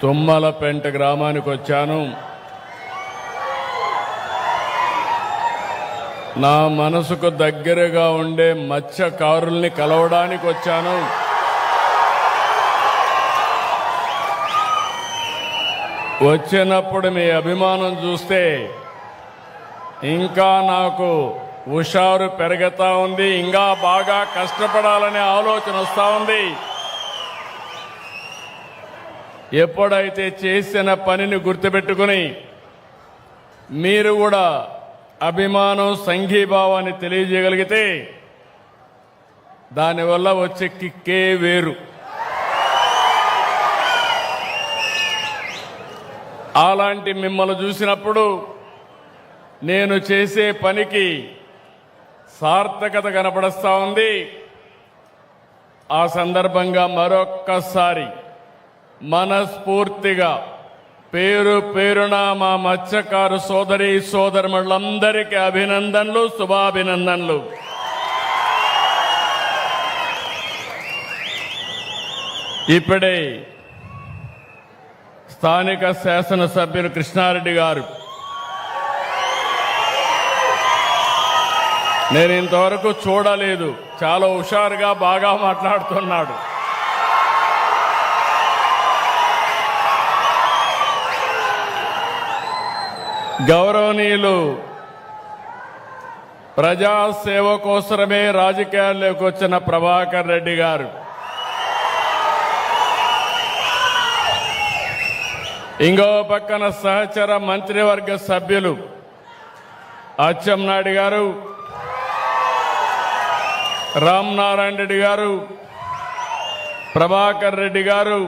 తుమ్మలపెంట గ్రామానికి వచ్చాను. నా మనసుకు దగ్గరగా ఉండే మత్స్యకారుల్ని కలవడానికి వచ్చాను. వచ్చినప్పుడు మీ అభిమానం చూస్తే ఇంకా నాకు హుషారు పెరుగుతా ఉంది. ఇంకా బాగా కష్టపడాలనే ఆలోచన వస్తూ ఉంది. ఎప్పుడైతే చేసిన పనిని గుర్తుపెట్టుకుని మీరు కూడా అభిమానం సంఘీభావాన్ని తెలియజేయగలిగితే దానివల్ల వచ్చే కిక్కే వేరు. అలాంటి మిమ్మల్ని చూసినప్పుడు నేను చేసే పనికి సార్థకత కనపడస్తా ఉంది. ఆ సందర్భంగా మరొక్కసారి మనస్ఫూర్తిగా పేరు పేరున మా మత్స్యకారు సోదరి సోదరులందరికీ అభినందనలు, శుభాభినందనలు. ఇప్పుడే స్థానిక శాసనసభ్యులు కృష్ణారెడ్డి గారు నేను ఇంతవరకు చూడలేదు, చాలా హుషారుగా బాగా మాట్లాడుతున్నాడు. గౌరవనీయులు ప్రజాసేవ కోసమే రాజకీయాల్లోకి వచ్చిన ప్రభాకర్ రెడ్డి గారు, ఇంకో పక్కన సహచర మంత్రివర్గ సభ్యులు అచ్చెన్నాయుడు గారు, రామనారాయణ రెడ్డి గారు, ప్రభాకర్ రెడ్డి గారు,